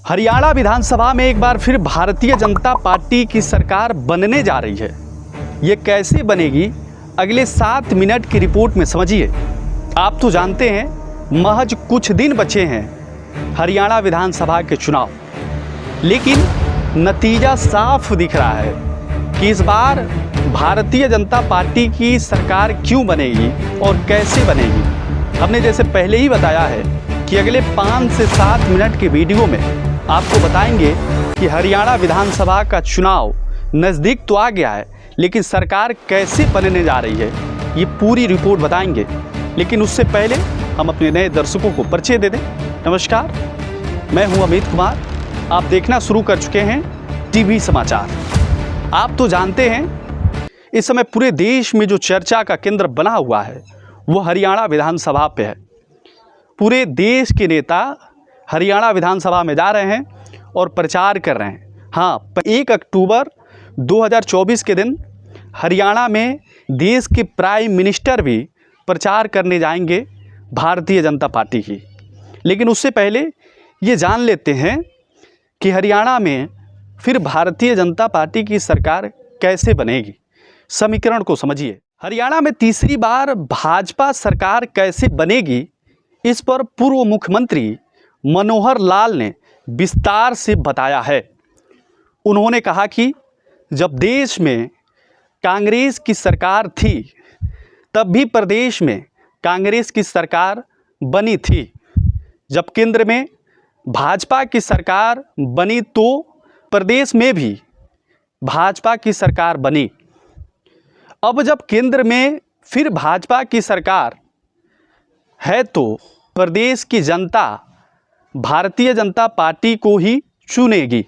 हरियाणा विधानसभा में एक बार फिर भारतीय जनता पार्टी की सरकार बनने जा रही है। ये कैसे बनेगी, अगले 7 मिनट की रिपोर्ट में समझिए। आप तो जानते हैं महज कुछ दिन बचे हैं हरियाणा विधानसभा के चुनाव, लेकिन नतीजा साफ दिख रहा है कि इस बार भारतीय जनता पार्टी की सरकार क्यों बनेगी और कैसे बनेगी। हमने जैसे पहले ही बताया है कि अगले 5 से 7 मिनट के वीडियो में आपको बताएंगे कि हरियाणा विधानसभा का चुनाव नज़दीक तो आ गया है, लेकिन सरकार कैसे बनने जा रही है ये पूरी रिपोर्ट बताएंगे। लेकिन उससे पहले हम अपने नए दर्शकों को परिचय दे दें। नमस्कार, मैं हूं अमित कुमार। आप देखना शुरू कर चुके हैं टीवी समाचार। आप तो जानते हैं इस समय पूरे देश में जो चर्चा का केंद्र बना हुआ है वो हरियाणा विधानसभा पे है। पूरे देश के नेता हरियाणा विधानसभा में जा रहे हैं और प्रचार कर रहे हैं। हाँ, 1 अक्टूबर 2024 के दिन हरियाणा में देश के प्राइम मिनिस्टर भी प्रचार करने जाएंगे भारतीय जनता पार्टी की। लेकिन उससे पहले ये जान लेते हैं कि हरियाणा में फिर भारतीय जनता पार्टी की सरकार कैसे बनेगी। समीकरण को समझिए। हरियाणा में तीसरी बार भाजपा सरकार कैसे बनेगी, इस पर पूर्व मुख्यमंत्री मनोहर लाल ने विस्तार से बताया है। उन्होंने कहा कि जब देश में कांग्रेस की सरकार थी तब भी प्रदेश में कांग्रेस की सरकार बनी थी। जब केंद्र में भाजपा की सरकार बनी तो प्रदेश में भी भाजपा की सरकार बनी। अब जब केंद्र में फिर भाजपा की सरकार है तो प्रदेश की जनता भारतीय जनता पार्टी को ही चुनेगी।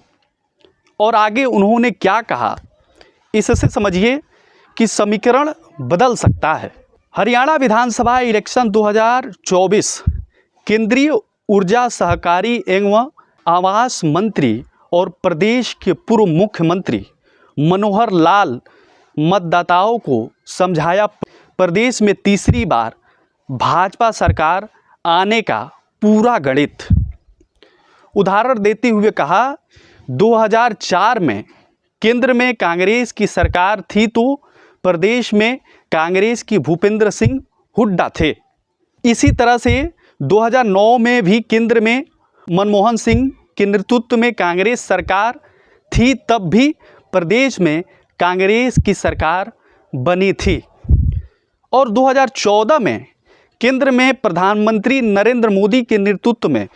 और आगे उन्होंने क्या कहा, इससे समझिए कि समीकरण बदल सकता है। हरियाणा विधानसभा इलेक्शन 2024 केंद्रीय ऊर्जा सहकारी एवं आवास मंत्री और प्रदेश के पूर्व मुख्यमंत्री मनोहर लाल मतदाताओं को समझाया प्रदेश में तीसरी बार भाजपा सरकार आने का पूरा गणित। उदाहरण देते हुए कहा, 2004 में केंद्र में कांग्रेस की सरकार थी तो प्रदेश में कांग्रेस की भूपेंद्र सिंह हुड्डा थे। इसी तरह से 2009 में भी केंद्र में मनमोहन सिंह के नेतृत्व में कांग्रेस सरकार थी, तब भी प्रदेश में कांग्रेस की सरकार बनी थी। और 2014 में केंद्र में प्रधानमंत्री नरेंद्र मोदी के नेतृत्व में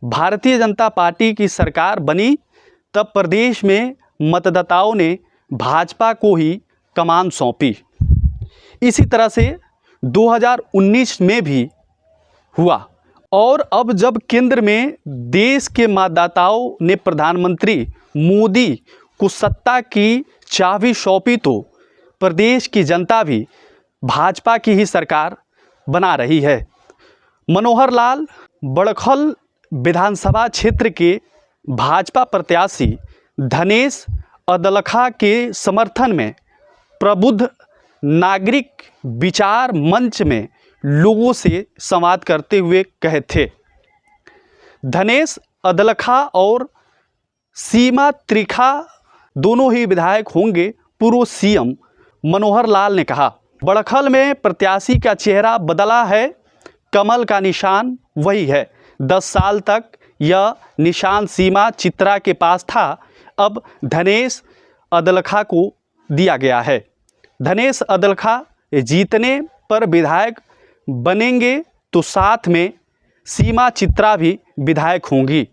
भारतीय जनता पार्टी की सरकार बनी, तब प्रदेश में मतदाताओं ने भाजपा को ही कमान सौंपी। इसी तरह से 2019 में भी हुआ। और अब जब केंद्र में देश के मतदाताओं ने प्रधानमंत्री मोदी को सत्ता की चाबी सौंपी तो प्रदेश की जनता भी भाजपा की ही सरकार बना रही है। मनोहर लाल बड़खल विधानसभा क्षेत्र के भाजपा प्रत्याशी धनेश अदलखा के समर्थन में प्रबुद्ध नागरिक विचार मंच में लोगों से संवाद करते हुए कहे थे। धनेश अदलखा और सीमा त्रिखा दोनों ही विधायक होंगे। पूर्व सीएम मनोहर लाल ने कहा, बड़खल में प्रत्याशी का चेहरा बदला है, कमल का निशान वही है। 10 साल तक यह निशान सीमा चित्रा के पास था, अब धनेश अदलखा को दिया गया है। धनेश अदलखा जीतने पर विधायक बनेंगे तो साथ में सीमा चित्रा भी विधायक होंगी।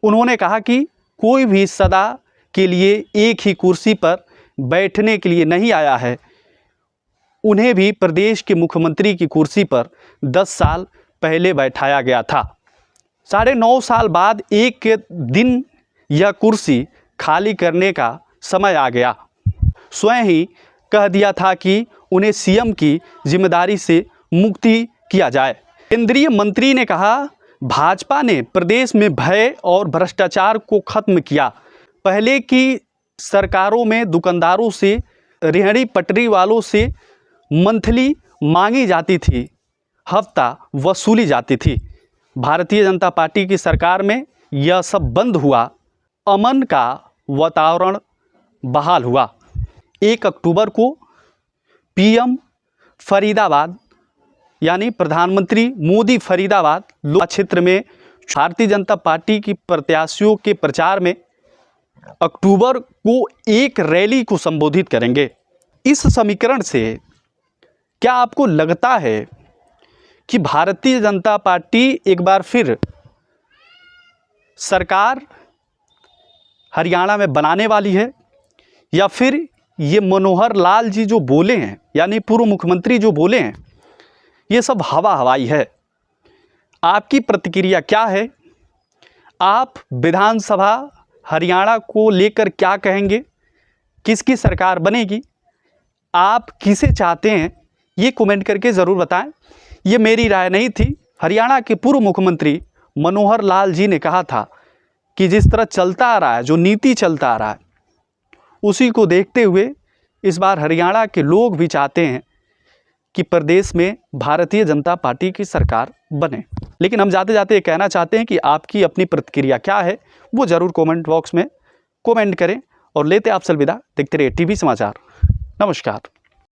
उन्होंने कहा कि कोई भी सदा के लिए एक ही कुर्सी पर बैठने के लिए नहीं आया है। उन्हें भी प्रदेश के मुख्यमंत्री की कुर्सी पर 10 साल पहले बैठाया गया था। 9.5 साल बाद एक दिन यह कुर्सी खाली करने का समय आ गया। स्वयं ही कह दिया था कि उन्हें सीएम की जिम्मेदारी से मुक्ति किया जाए। केंद्रीय मंत्री ने कहा, भाजपा ने प्रदेश में भय और भ्रष्टाचार को खत्म किया। पहले की सरकारों में दुकानदारों से, रेहड़ी पटरी वालों से मंथली मांगी जाती थी, हफ्ता वसूली जाती थी। भारतीय जनता पार्टी की सरकार में यह सब बंद हुआ, अमन का वातावरण बहाल हुआ। 1 अक्टूबर को पीएम फरीदाबाद यानी प्रधानमंत्री मोदी फरीदाबाद लोकसभा क्षेत्र में भारतीय जनता पार्टी की प्रत्याशियों के प्रचार में अक्टूबर को एक रैली को संबोधित करेंगे। इस समीकरण से क्या आपको लगता है कि भारतीय जनता पार्टी एक बार फिर सरकार हरियाणा में बनाने वाली है, या फिर ये मनोहर लाल जी जो बोले हैं यानी पूर्व मुख्यमंत्री जो बोले हैं ये सब हवा हवाई है? आपकी प्रतिक्रिया क्या है? आप विधानसभा हरियाणा को लेकर क्या कहेंगे? किसकी सरकार बनेगी? आप किसे चाहते हैं ये कमेंट करके ज़रूर बताएं। ये मेरी राय नहीं थी। हरियाणा के पूर्व मुख्यमंत्री मनोहर लाल जी ने कहा था कि जिस तरह चलता आ रहा है, जो नीति चलता आ रहा है, उसी को देखते हुए इस बार हरियाणा के लोग भी चाहते हैं कि प्रदेश में भारतीय जनता पार्टी की सरकार बने। लेकिन हम जाते जाते ये कहना चाहते हैं कि आपकी अपनी प्रतिक्रिया क्या है वो ज़रूर कमेंट बॉक्स में कमेंट करें। और लेते आपसे अलविदा। देखते रहिए टीवी समाचार। नमस्कार।